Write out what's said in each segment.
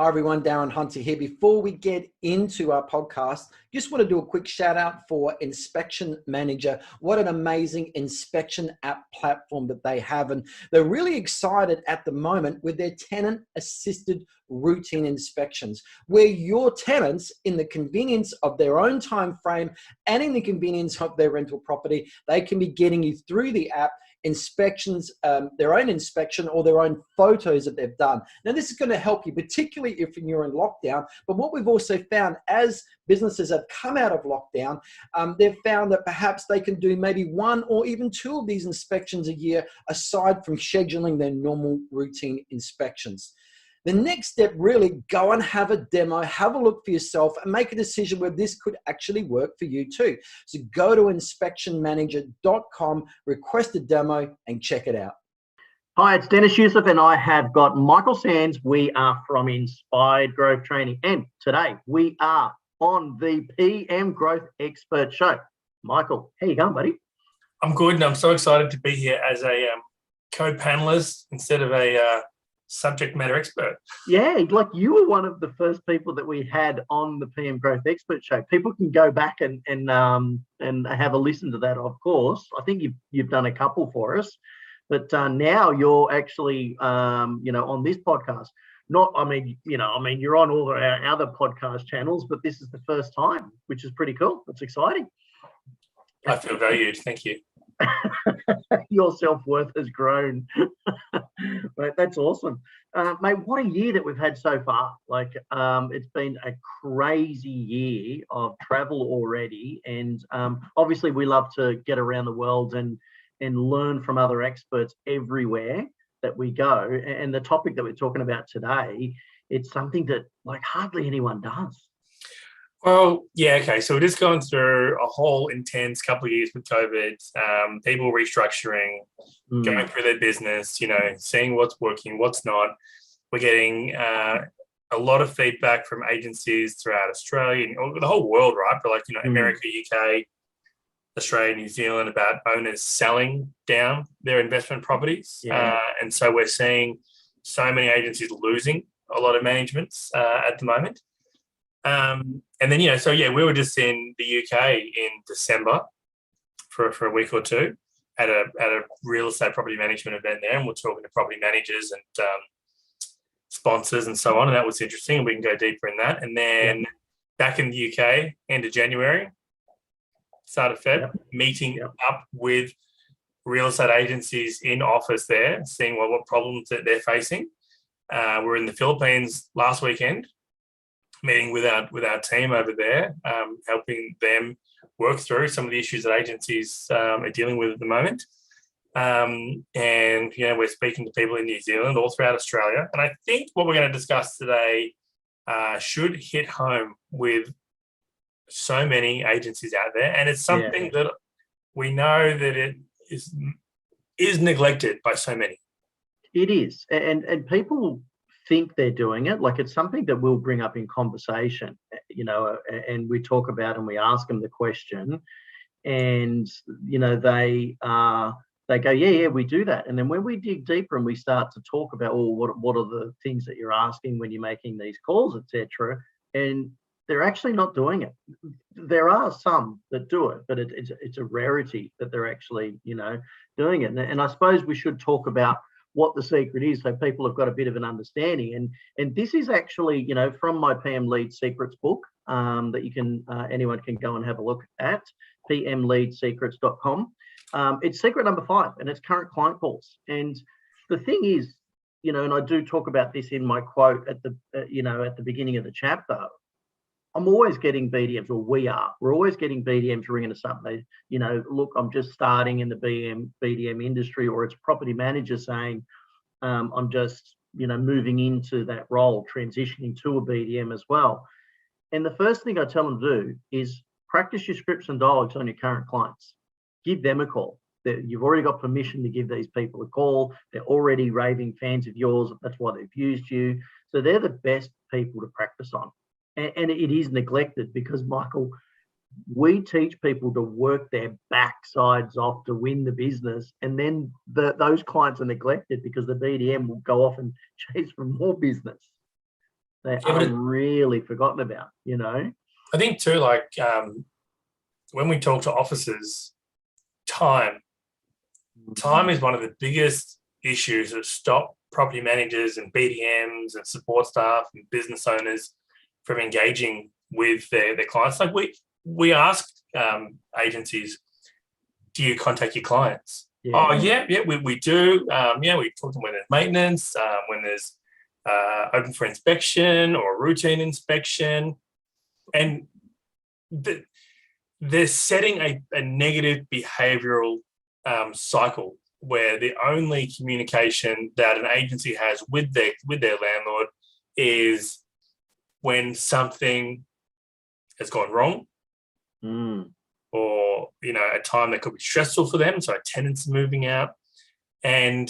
Hi everyone, Darren Hunter here. Before we get into our podcast, just want to do a quick shout out for Inspection Manager. What an amazing inspection app platform that they have. And they're really excited at the moment with their tenant assisted routine inspections, where your tenants, in the convenience of their own time frame and in the convenience of their rental property, they can be getting you through the app inspections, their own inspection or their own photos that they've done. Now, this is going to help you, particularly if you're in lockdown. But what we've also found as businesses have come out of lockdown, they've found that perhaps they can do maybe one or even two of these inspections a year, aside from scheduling their normal routine inspections. The next step, really go and have a demo, have a look for yourself and make a decision where this could actually work for you too. So go to inspectionmanager.com, request a demo and check it out. Hi, it's Deniz, Yusuf, and I have got Michael Sanz. We are from Inspired Growth Training, and today we are on the PM Growth Expert Show. Michael, how you going, buddy? I'm good, and I'm so excited to be here as a co-panelist instead of a subject matter expert. Yeah, like you were one of the first people that we had on the PM Growth Expert Show. People can go back and have a listen to that, of course. I think you've done a couple for us, but now you're actually on this podcast. You're on all of our other podcast channels, but this is the first time, which is pretty cool. It's exciting. I feel valued. Thank you. Your self-worth has grown. But that's awesome. Mate, what a year that we've had so far. It's been a crazy year of travel already. And obviously we love to get around the world and learn from other experts everywhere that we go. And the topic that we're talking about today, it's something that hardly anyone does. Well, yeah, okay. So we're just going through a whole intense couple of years with COVID, people restructuring, going through their business, seeing what's working, what's not. We're getting a lot of feedback from agencies throughout Australia and the whole world, right? But America, UK, Australia, New Zealand, about owners selling down their investment properties. Yeah. And so we're seeing so many agencies losing a lot of managements at the moment. And then, we were just in the UK in December for a week or two at a real estate property management event there, and we're talking to property managers and sponsors and so on, and that was interesting, and we can go deeper in that. And then back in the UK, end of January, start of Feb, meeting up with real estate agencies in office there, seeing what problems that they're facing. We're in the Philippines last weekend, meeting with our team over there, helping them work through some of the issues that agencies are dealing with at the moment. We're speaking to people in New Zealand, all throughout Australia. And I think what we're going to discuss today should hit home with so many agencies out there. And it's something that we know that it is neglected by so many. It is. And people think they're doing it. It's something that we'll bring up in conversation, and we talk about and we ask them the question, and they go, yeah, we do that. And then when we dig deeper and we start to talk about, what are the things that you're asking when you're making these calls, etc., and they're actually not doing it. There are some that do it, but it's a rarity that they're actually doing it. And I suppose we should talk about what the secret is, so people have got a bit of an understanding. And this is actually, from my PM Lead Secrets book that you can anyone can go and have a look at, pmleadsecrets.com. It's secret number 5, and it's current client calls. And the thing is, and I do talk about this in my quote at the at the beginning of the chapter. I'm always getting BDMs, or we're always getting BDMs ringing us up. They, look, I'm just starting in the BDM industry, or it's property managers saying, I'm just, moving into that role, transitioning to a BDM as well. And the first thing I tell them to do is practice your scripts and dialogues on your current clients. Give them a call. You've already got permission to give these people a call. They're already raving fans of yours. That's why they've used you. So they're the best people to practice on. And it is neglected because, Michael, we teach people to work their backsides off to win the business, and then those clients are neglected because the BDM will go off and chase for more business. They are really forgotten about, you know. I think too, like when we talk to officers, time is one of the biggest issues that stop property managers and BDMs and support staff and business owners from engaging with their clients. Like we ask agencies, do you contact your clients? Yeah. Oh, yeah, we do. We talk to them when there's maintenance, when there's open for inspection or routine inspection. And they're setting a negative behavioural cycle where the only communication that an agency has with their landlord is when something has gone wrong, or a time that could be stressful for them. So tenants moving out, and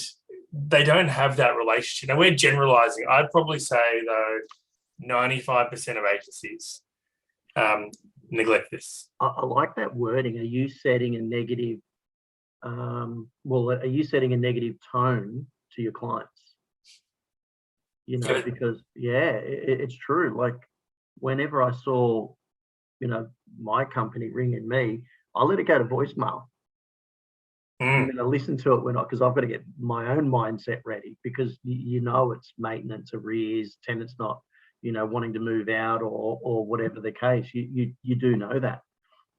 they don't have that relationship. Now we're generalising. I'd probably say though, 95% of agencies neglect this. I like that wording. Are you setting a negative? Are you setting a negative tone to your clients? Because it's true. Like whenever I saw, my company ringing me, I let it go to voicemail. I'm going to listen to it because I've got to get my own mindset ready, because it's maintenance, arrears, tenants not, wanting to move out or whatever the case. You do know that.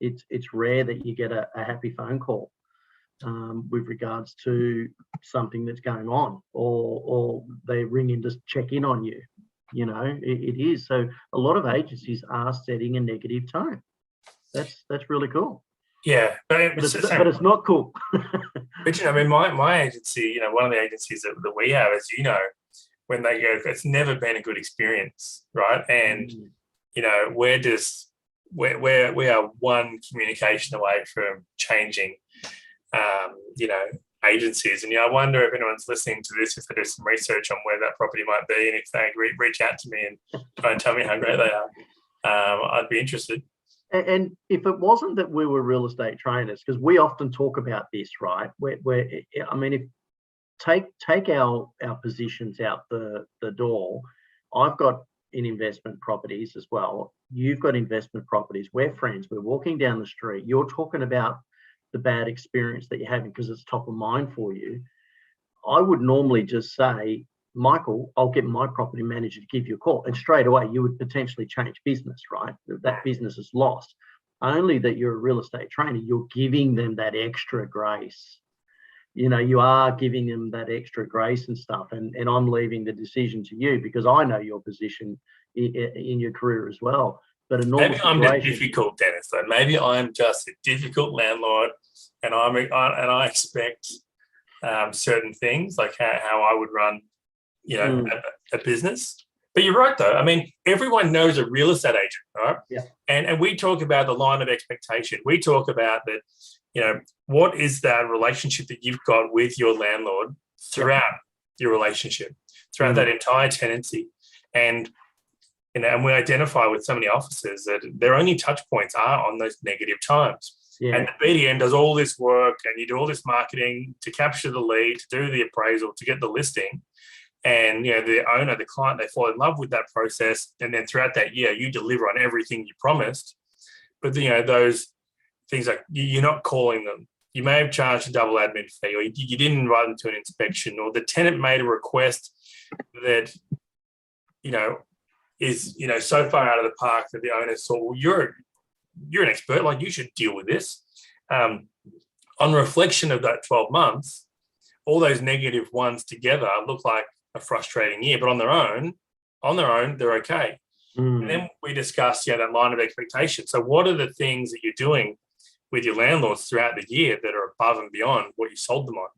It's rare that you get a happy phone call with regards to something that's going on, or they ring in to check in on you. It is. So a lot of agencies are setting a negative tone. That's really cool. Yeah, but it's not cool. But my agency, one of the agencies that we have, is when they go, it's never been a good experience, right? And we are one communication away from changing, agencies. And I wonder if anyone's listening to this, if they do some research on where that property might be, and if they reach out to me and try and tell me how great they are, I'd be interested. And if it wasn't that we were real estate trainers, because we often talk about this, right? Take our positions out the door. I've got in investment properties as well. You've got investment properties. We're friends. We're walking down the street. You're talking about the bad experience that you're having because it's top of mind for you. I would normally just say, Michael, I'll get my property manager to give you a call. And straight away, you would potentially change business, right? That business is lost. Only that you're a real estate trainer, you're giving them that extra grace. You are giving them that extra grace and stuff. And I'm leaving the decision to you, because I know your position in your career as well. But maybe I'm a difficult, Dennis, though. Maybe I'm just a difficult landlord, and I expect certain things, like how I would run a business. But you're right, though. Everyone knows a real estate agent, right? Yeah. And we talk about the line of expectation. We talk about that, what is that relationship that you've got with your landlord throughout your relationship, throughout that entire tenancy. And we identify with so many officers that their only touch points are on those negative times. Yeah. And the BDM does all this work, and you do all this marketing to capture the lead, to do the appraisal, to get the listing. And, the owner, the client, they fall in love with that process. And then throughout that year, you deliver on everything you promised. But, those things like you're not calling them. You may have charged a double admin fee, or you didn't invite them to an inspection, or the tenant made a request that, is, so far out of the park that the owner saw, well, you're an expert, like you should deal with this. On reflection of that 12 months, all those negative ones together look like a frustrating year, but on their own, they're okay. And then we discuss, that line of expectation. So what are the things that you're doing with your landlords throughout the year that are above and beyond what you sold them on?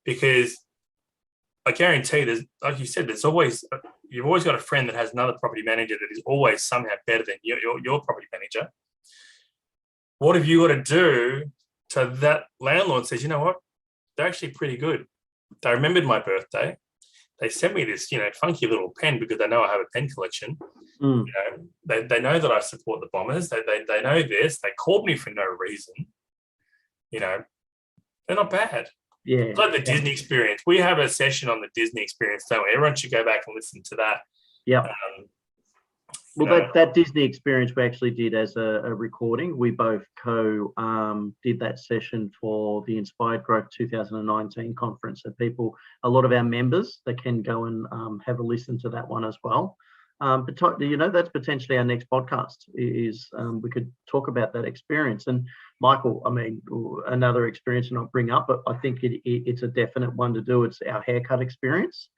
Because I guarantee there's, like you said, you've always got a friend that has another property manager that is always somehow better than your property manager. What have you got to do to that landlord says, you know what, they're actually pretty good. They remembered my birthday. They sent me this, funky little pen because they know I have a pen collection. They know that I support the Bombers. They know this. They called me for no reason. They're not bad. Yeah. It's like the Disney experience. We have a session on the Disney experience, don't we? Everyone should go back and listen to that. Yeah. Well, that Disney experience we actually did as a recording. We both did that session for the Inspired Growth 2019 conference. So a lot of our members, they can go and have a listen to that one as well. But that's potentially our next podcast. Is we could talk about that experience. And Michael, I mean, another experience and I'll bring up, but I think it's a definite one to do. It's our haircut experience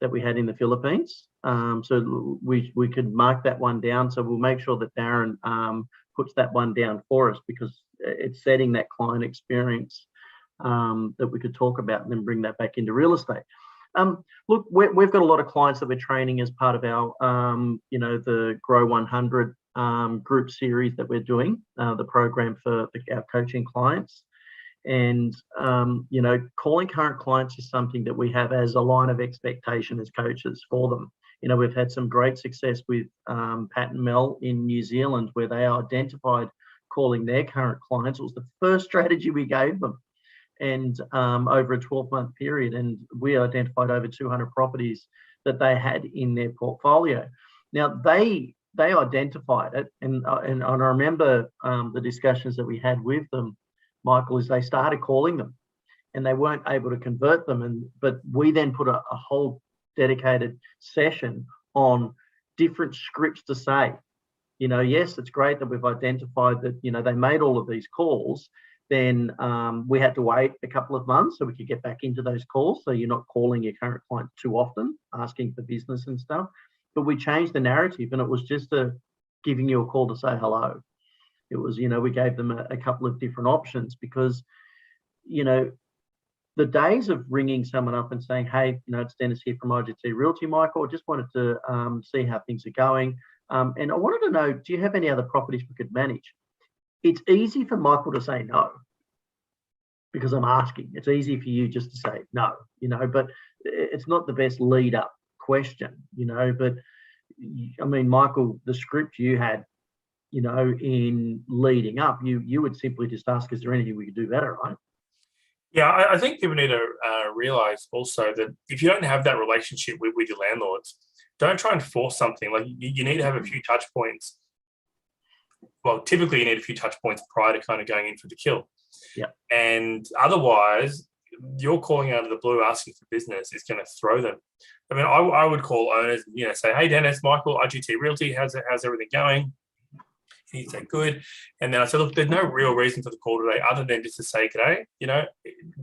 that we had in the Philippines. So we could mark that one down. So we'll make sure that Darren puts that one down for us, because it's setting that client experience that we could talk about and then bring that back into real estate. Look, we've got a lot of clients that we're training as part of our, the Grow 100 group series that we're doing, the program for our coaching clients. And, calling current clients is something that we have as a line of expectation as coaches for them. We've had some great success with Pat and Mel in New Zealand, where they identified calling their current clients. It was the first strategy we gave them, and over a 12-month period. And we identified over 200 properties that they had in their portfolio. Now, they identified it, and I remember the discussions that we had with them, Michael, is they started calling them and they weren't able to convert them. But we then put a whole dedicated session on different scripts to say, yes, it's great that we've identified that, they made all of these calls. Then we had to wait a couple of months so we could get back into those calls. So you're not calling your current client too often, asking for business and stuff. But we changed the narrative, and it was just giving you a call to say hello. It was, we gave them a couple of different options, because, the days of ringing someone up and saying, hey, it's Deniz here from IGT Realty, Michael, I just wanted to see how things are going. And I wanted to know, do you have any other properties we could manage? It's easy for Michael to say no, because I'm asking. It's easy for you just to say no, but it's not the best lead up question, but I mean, Michael, the script you had, in leading up, you would simply just ask, is there anything we could do better, right? Yeah, I think people need to realise also that if you don't have that relationship with your landlords, don't try and force something. Like you need to have a few touch points. Well, typically you need a few touch points prior to kind of going in for the kill. Yeah. And otherwise, you're calling out of the blue asking for business is going to throw them. I mean, I would call owners, say, hey, Deniz, Michael, IGT Realty, how's everything going? He'd say, good. And then I said, look, there's no real reason for the call today other than just to say, g'day, you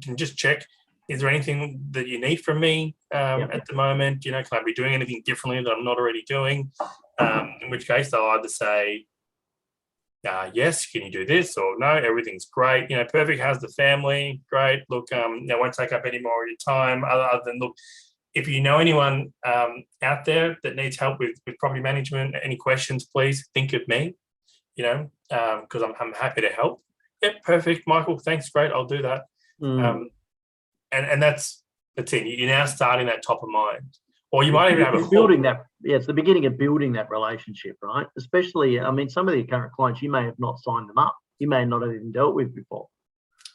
can just check, is there anything that you need from me at the moment? Can I be doing anything differently that I'm not already doing? In which case they'll either say, yes, can you do this? Or no, everything's great. Perfect. How's the family? Great. Look, I won't take up any more of your time other than, look, if you know anyone out there that needs help with property management, any questions, please think of me, because I'm happy to help. Yep, perfect, Michael. Thanks, great. I'll do that. And that's it. You're now starting that top of mind. Or you might even have building that. Yeah, it's the beginning of building that relationship, right? Especially, I mean, some of your current clients, you may have not signed them up. You may not have even dealt with before.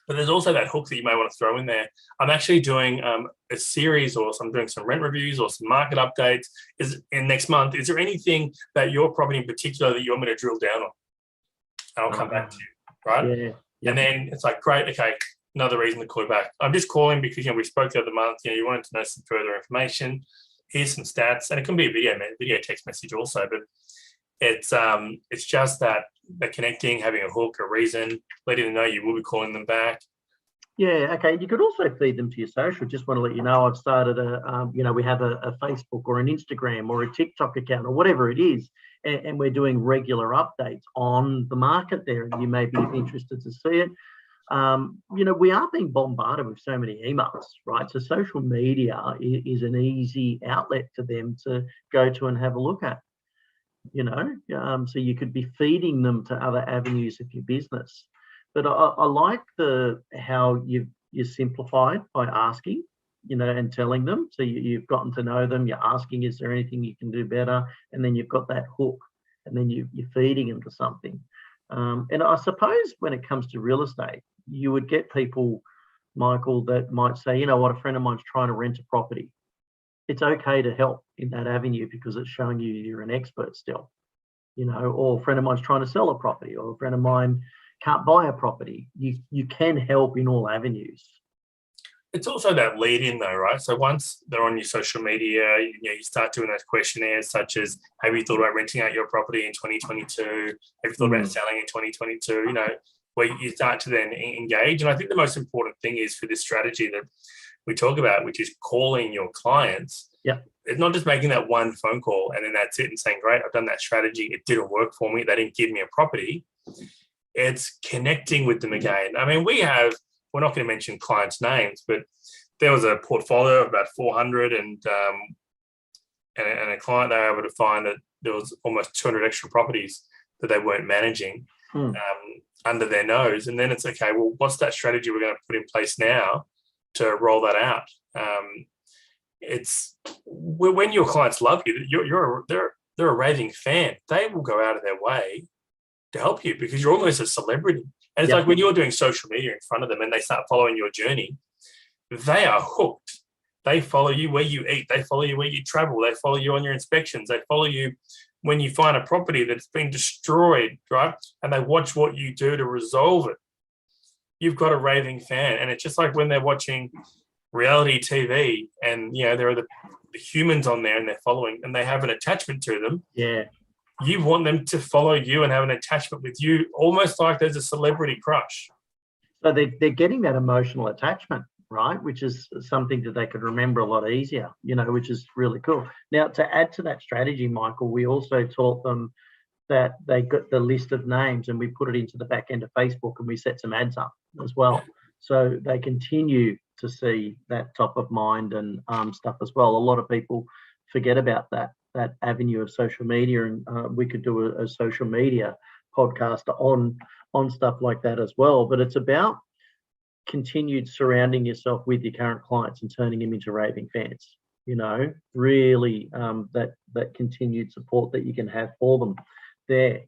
But there's also that hook that you may want to throw in there. I'm actually doing a series, or I'm doing some rent reviews or some market updates in next month. Is there anything that your property in particular that you want me to drill down on? And I'll come back to you, right? Yeah. Yep. And then it's like, great, okay, another reason to call you back. I'm just calling because, we spoke the other month, you wanted to know some further information. Here's some stats, and it can be a video text message also, but it's just that connecting, having a hook, a reason, letting them know you will be calling them back. Yeah, okay. You could also feed them to your social. Just want to let you know I've started we have a Facebook or an Instagram or a TikTok account or whatever it is, and we're doing regular updates on the market there, and you may be interested to see it. We are being bombarded with so many emails, right? So social media is an easy outlet for them to go to and have a look at, so you could be feeding them to other avenues of your business. But I like how you simplified by asking, and telling them. So you've gotten to know them, you're asking, is there anything you can do better? And then you've got that hook, and then you're feeding them to something. And I suppose when it comes to real estate, you would get people, Michael, that might say, a friend of mine's trying to rent a property. It's okay to help in that avenue because it's showing you're an expert still. or a friend of mine's trying to sell a property, or a friend of mine can't buy a property. You can help in all avenues. It's also that lead in though, right? So once they're on your social media, you start doing those questionnaires such as, have you thought about renting out your property in 2022? Have you thought about selling in 2022? Where you start to then engage. And I think the most important thing is for this strategy that we talk about, which is calling your clients. Yeah. It's not just making that one phone call and then that's it and saying, great, I've done that strategy. It didn't work for me. They didn't give me a property. It's connecting with them again. I mean, we're not going to mention clients' names, but there was a portfolio of about 400 and a client, they were able to find that there was almost 200 extra properties that they weren't managing under their nose. And then it's, okay, well, what's that strategy we're going to put in place now to roll that out? It's when your clients love you, they're a raving fan. They will go out of their way to help you because you're almost a celebrity. And it's like when you're doing social media in front of them and they start following your journey, they are hooked. They follow you where you eat. They follow you where you travel. They follow you on your inspections. They follow you when you find a property that's been destroyed, right? And they watch what you do to resolve it. You've got a raving fan. And it's just like when they're watching reality TV and, there are the humans on there and they're following and they have an attachment to them. Yeah. You want them to follow you and have an attachment with you, almost like there's a celebrity crush. So they're getting that emotional attachment, right? Which is something that they could remember a lot easier, which is really cool. Now, to add to that strategy, Michael, we also taught them that they got the list of names and we put it into the back end of Facebook and we set some ads up as well. So they continue to see that top of mind and stuff as well. A lot of people forget about that avenue of social media, and we could do a social media podcast on stuff like that as well. But it's about continued surrounding yourself with your current clients and turning them into raving fans. Really that continued support that you can have for them there.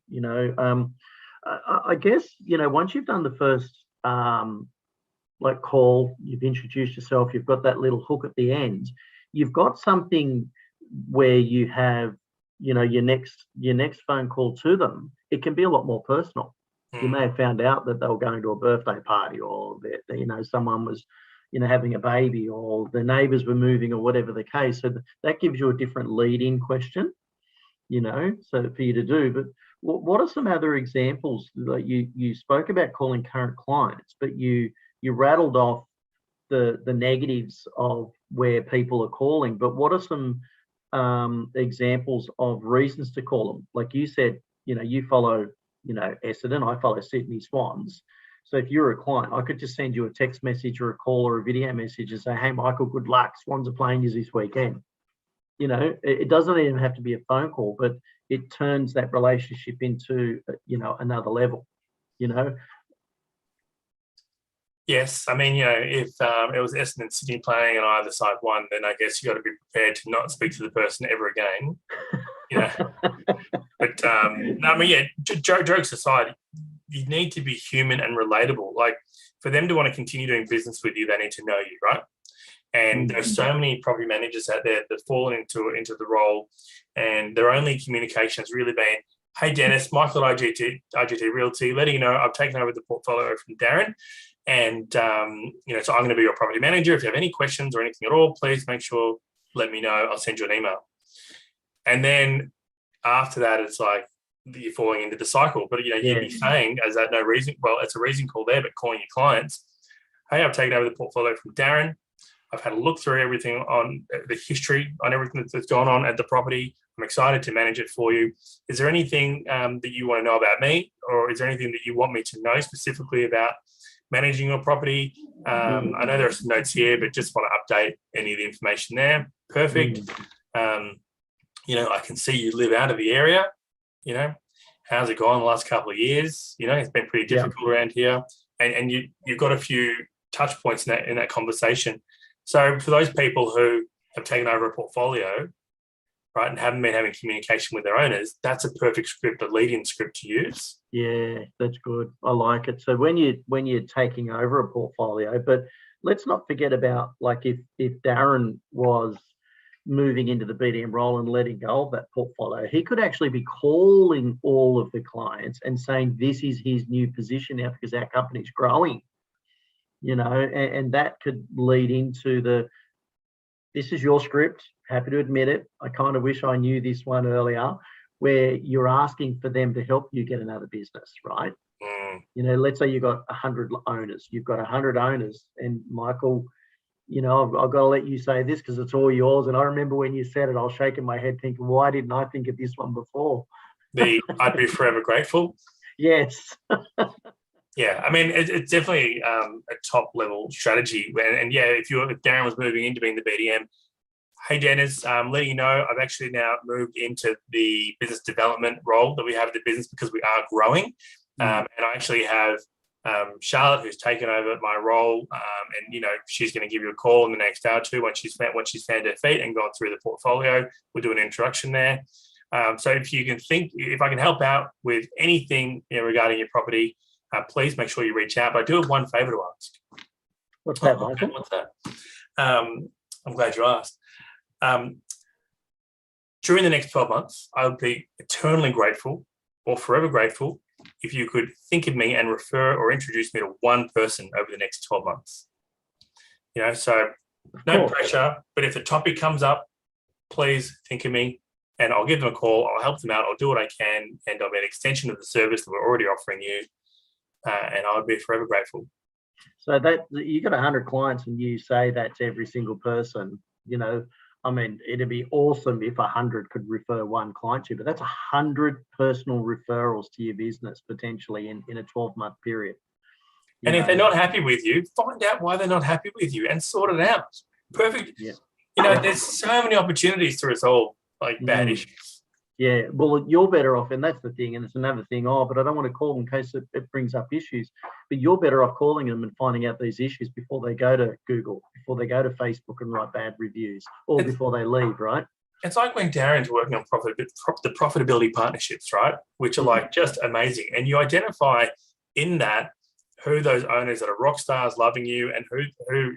I guess once you've done the first call, you've introduced yourself, you've got that little hook at the end, you've got something where you have, your next phone call to them, it can be a lot more personal. You may have found out that they were going to a birthday party, or that someone was, having a baby, or the neighbours were moving, or whatever the case. So that gives you a different lead-in question, so for you to do. But what are some other examples? Like you spoke about calling current clients, but you rattled off the negatives of where people are calling. But what are some examples of reasons to call them? Like you said, you follow, Essendon, I follow Sydney Swans. So if you're a client, I could just send you a text message or a call or a video message and say, hey, Michael, good luck. Swans are playing you this weekend. It doesn't even have to be a phone call, but it turns that relationship into, another level, Yes, I mean, if it was Essendon Sydney playing and either side won, then I guess you got to be prepared to not speak to the person ever again. But no, I mean, yeah, jokes aside, you need to be human and relatable. Like for them to want to continue doing business with you, they need to know you, right? And there's so many property managers out there that fall into the role, and their only communication has really been, hey, Deniz, Michael at IGT Realty, letting you know I've taken over the portfolio from Darren. And, so I'm going to be your property manager. If you have any questions or anything at all, please make sure, let me know. I'll send you an email. And then after that, it's like you're falling into the cycle. But, you'd be saying, as that no reason, well, it's a reason call there, but calling your clients, hey, I've taken over the portfolio from Darren. I've had a look through everything on the history, on everything that's gone on at the property. I'm excited to manage it for you. Is there anything that you want to know about me, or is there anything that you want me to know specifically about managing your property? I know there are some notes here, but just want to update any of the information there. Perfect. I can see you live out of the area. How's it gone the last couple of years? It's been pretty difficult around here. And you've got a few touch points in that conversation. So for those people who have taken over a portfolio, right, and haven't been having communication with their owners, that's a perfect script, a lead-in script to use. Yeah, that's good. I like it. So when you're taking over a portfolio, but let's not forget about, like, if Darren was, moving into the BDM role and letting go of that portfolio, he could actually be calling all of the clients and saying this is his new position now because our company's growing, and that could lead into this is your script, happy to admit it. I kind of wish I knew this one earlier, where you're asking for them to help you get another business, right? Let's say you've got 100 owners. You've got 100 owners, and Michael, I've got to let you say this because it's all yours. And I remember when you said it, I was shaking my head thinking, why didn't I think of this one before? I'd be forever grateful. Yes. Yeah, I mean, it's definitely a top level strategy. And yeah, if Darren was moving into being the BDM, hey, Deniz, letting you know, I've actually now moved into the business development role that we have at the business because we are growing. And I actually have Charlotte, who's taken over my role, and she's going to give you a call in the next hour or two once she's found her feet and gone through the portfolio. We'll do an introduction there. So if I can help out with anything regarding your property, please make sure you reach out. But I do have one favour to ask. What's that, Michael? What's that? I'm glad you asked. During the next 12 months, I would be eternally grateful or forever grateful if you could think of me and refer or introduce me to one person over the next 12 months. So no pressure, but if the topic comes up, please think of me and I'll give them a call. I'll help them out. I'll do what I can, and I'll be an extension of the service that we're already offering you. And I would be forever grateful. So that you got 100 clients and you say that to every single person, I mean, it'd be awesome if 100 could refer one client to you, but that's 100 personal referrals to your business potentially in a 12-month period. And if they're not happy with you, find out why they're not happy with you and sort it out. Perfect. Yeah. There's so many opportunities to resolve bad issues. Yeah, well, you're better off, and that's the thing, and it's another thing, but I don't want to call in case it brings up issues, but you're better off calling them and finding out these issues before they go to Google, before they go to Facebook and write bad reviews, or before they leave, right? It's like when Darren's working on the profitability partnerships, right, which are just amazing, and you identify in that who those owners that are rock stars loving you and who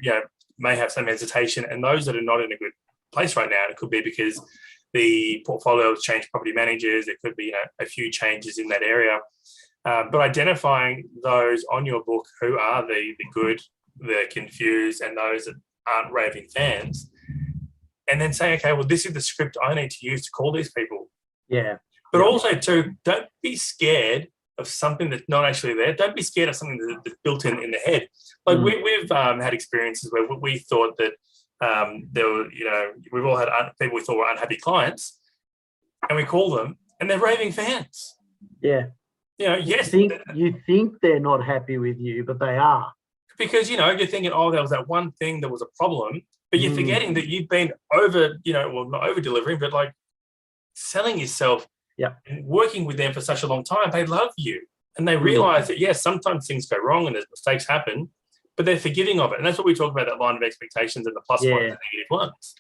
may have some hesitation, and those that are not in a good place right now. It could be because the portfolio has changed property managers. There could be a few changes in that area. But identifying those on your book who are the good, the confused, and those that aren't raving fans, and then say, okay, well, this is the script I need to use to call these people. Yeah. But also, too, don't be scared of something that's not actually there. Don't be scared of something that's built in the head. Like we've had experiences where we thought that there were, we've all had people we thought were unhappy clients, and we call them, and they're raving fans. Yeah. Yes. You think they're not happy with you, but they are. Because, you're thinking, there was that one thing that was a problem, but you're forgetting that you've been over, not over delivering, but selling yourself and working with them for such a long time. They love you, and they realize that, yes, sometimes things go wrong and there's mistakes happen, but they're forgiving of it. And that's what we talk about, that line of expectations and the plus ones and negative ones.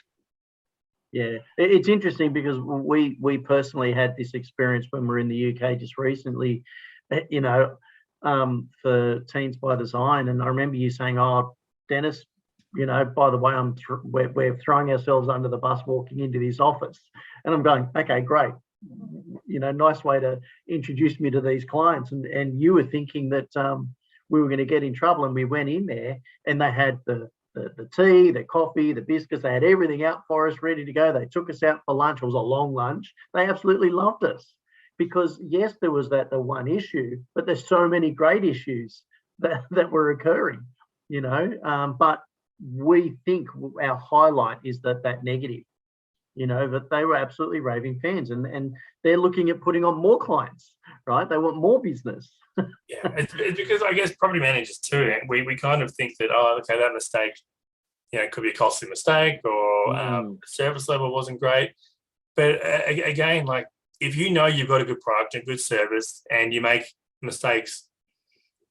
Yeah, it's interesting because we personally had this experience when we were in the UK just recently, for Teens by Design. And I remember you saying, Deniz, by the way, we're throwing ourselves under the bus walking into this office. And I'm going, okay, great. Nice way to introduce me to these clients. And you were thinking that we were going to get in trouble, and we went in there and they had the tea, the coffee, the biscuits. They had everything out for us, ready to go. They took us out for lunch. It was a long lunch. They absolutely loved us because, yes, there was the one issue, but there's so many great issues that were occurring, but we think our highlight is that negative, but they were absolutely raving fans, and they're looking at putting on more clients, right? They want more business. Yeah, it's because I guess property managers too, we kind of think that, that mistake, could be a costly mistake, or the service level wasn't great. But again, if you've got a good product and good service and you make mistakes,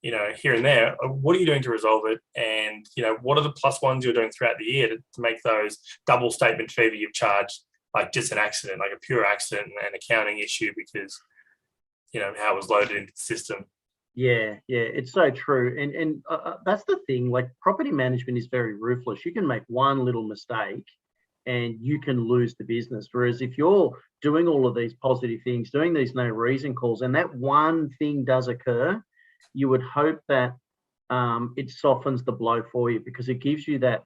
here and there, what are you doing to resolve it? And, what are the plus ones you're doing throughout the year to make those double statement fee that you've charged, just an accident, a pure accident and an accounting issue because, how it was loaded into the system. Yeah, it's so true. And that's the thing, property management is very ruthless. You can make one little mistake and you can lose the business. Whereas if you're doing all of these positive things, doing these no reason calls, and that one thing does occur, you would hope that it softens the blow for you, because it gives you that,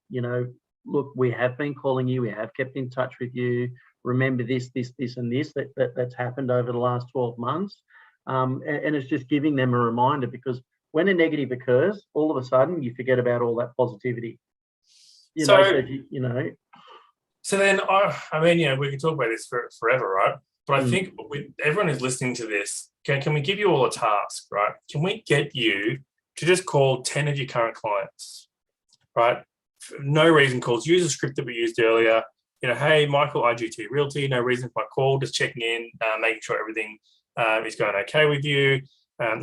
look, we have been calling you, we have kept in touch with you. Remember this, and this that's happened over the last 12 months. And it's just giving them a reminder, because when a negative occurs, all of a sudden you forget about all that positivity. So then, we can talk about this forever, right? But I think everyone who's listening to this, can we give you all a task, right? Can we get you to just call 10 of your current clients, right? No reason calls. Use a script that we used earlier. Hey, Michael, IGT Realty, no reason for my call, just checking in, making sure everything is going okay with you.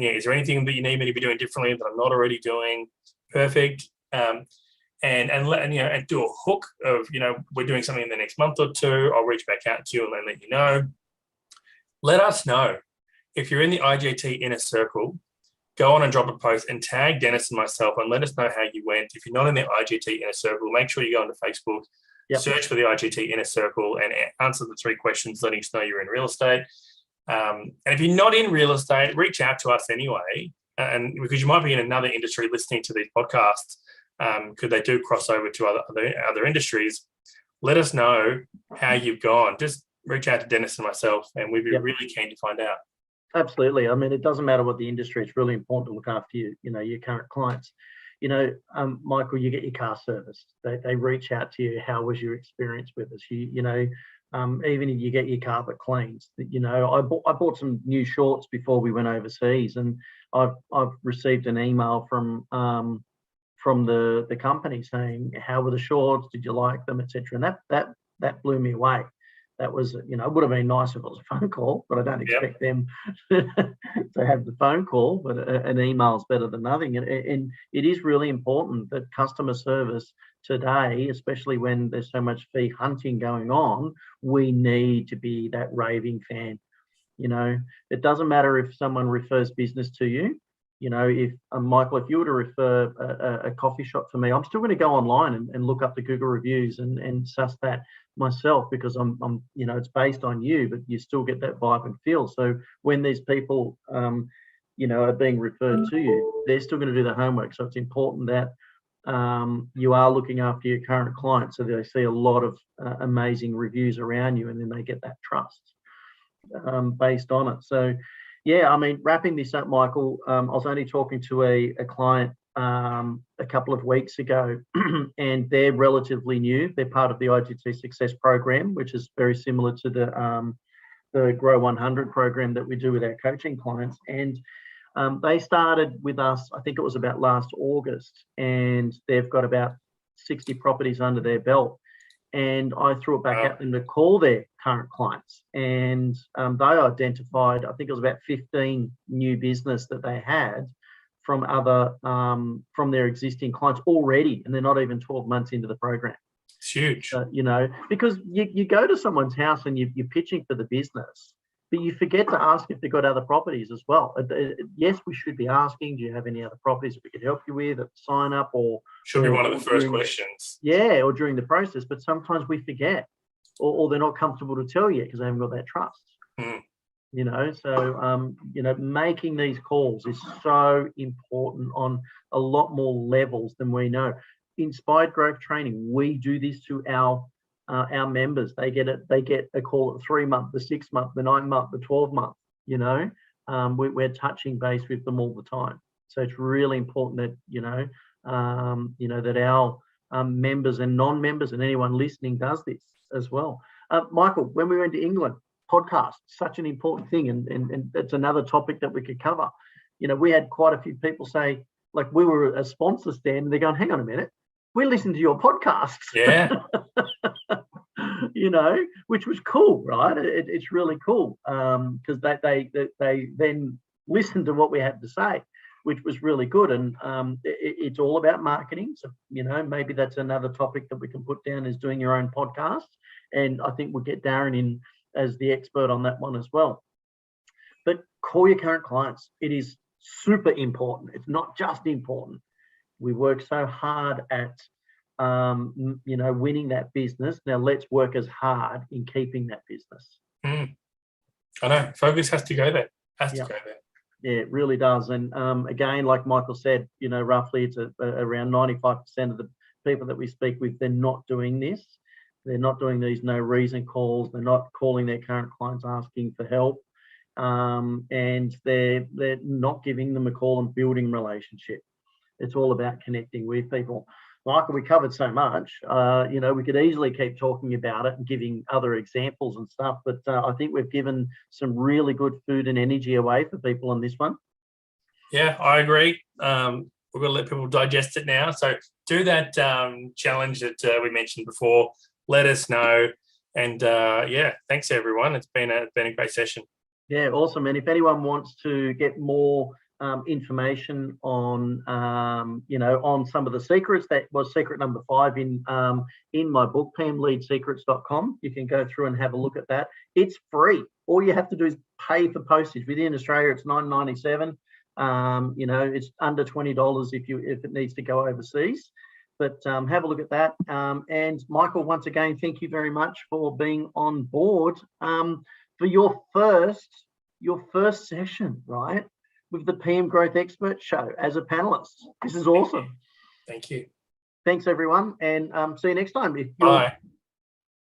Is there anything that you need me to be doing differently that I'm not already doing? Perfect. And do a hook of, we're doing something in the next month or two. I'll reach back out to you and then let you know. Let us know. If you're in the IGT inner circle, go on and drop a post and tag Deniz and myself and let us know how you went. If you're not in the IGT inner circle, make sure you go onto Facebook, search for the IGT inner circle and answer the 3 questions letting us know you're in real estate. And if you're not in real estate, reach out to us anyway. And because you might be in another industry listening to these podcasts, because they do cross over to other industries, let us know how you've gone. Just reach out to Deniz and myself, and we'd be really keen to find out. Absolutely. I mean, it doesn't matter what the industry. It's really important to look after your current clients. Michael, you get your car serviced. They reach out to you. How was your experience with us? Even if you get your carpet cleaned. I bought some new shorts before we went overseas, and I've received an email from the company saying, how were the shorts? Did you like them, etc. And that blew me away. That was, it would have been nice if it was a phone call, but I don't expect them to have the phone call, but an email is better than nothing. And it is really important that customer service today, especially when there's so much fee hunting going on, we need to be that raving fan. It doesn't matter if someone refers business to you. If Michael, if you were to refer a coffee shop for me, I'm still going to go online and look up the Google reviews and suss that myself, because I'm it's based on you, but you still get that vibe and feel. So when these people are being referred to you, they're still going to do the homework. So it's important that you are looking after your current clients, so they see a lot of amazing reviews around you, and then they get that trust based on it. So wrapping this up, Michael, I was only talking to a client a couple of weeks ago, and they're relatively new. They're part of the IGT Success program, which is very similar to the Grow 100 program that we do with our coaching clients. And they started with us, I think it was about last August, and they've got about 60 properties under their belt. And I threw it back at them to call their current clients, and they identified, I think it was about 15 new business that they had from from their existing clients already, and they're not even 12 months into the program. It's huge. Because you go to someone's house and you're pitching for the business, but you forget to ask if they've got other properties as well. Yes, we should be asking, do you have any other properties that we could help you with at sign up, or should be one of the first questions. Yeah, or during the process. But sometimes we forget, or they're not comfortable to tell you because they haven't got that trust. So making these calls is so important on a lot more levels than we know. Inspired Growth Training, we do this to our members. They get a call at 3 month, the 6 month, the 9 month, the 12 month. We're touching base with them all the time. So it's really important that that our members and non-members and anyone listening does this as well. Michael, when we went to England, podcast, such an important thing, and it's another topic that we could cover. We had quite a few people say, like, we were a sponsor stand, and they're going, hang on a minute, we listened to your podcast. Yeah. Which was cool, right? It's really cool because they then listened to what we had to say, which was really good. And it's all about marketing. So, maybe that's another topic that we can put down, is doing your own podcast. And I think we'll get Darren in as the expert on that one as well. But call your current clients. It is super important. It's not just important. We work so hard at winning that business. Now let's work as hard in keeping that business. I know. Focus has to go there. Has to go there. Yeah, it really does. And again, like Michael said, roughly it's around 95% of the people that we speak with, they're not doing this. They're not doing these no reason calls. They're not calling their current clients asking for help. And they're not giving them a call and building relationship. It's all about connecting with people. Michael, we covered so much. We could easily keep talking about it and giving other examples and stuff, but I think we've given some really good food and energy away for people on this one. Yeah, I agree. We're going to let people digest it now. So do that challenge that we mentioned before. Let us know. And thanks everyone. It's been a great session. Yeah, awesome. And if anyone wants to get more information on on some of the secrets, that was secret number 5 in my book, pmleadsecrets.com. You can go through and have a look at that. It's free. All you have to do is pay for postage. Within Australia, it's $9.97. It's under $20 if it needs to go overseas. But have a look at that. And Michael, once again, thank you very much for being on board for your first session, right, with the PM Growth Expert Show as a panelist. This is awesome. Thank you. Thanks, everyone, and see you next time. Bye.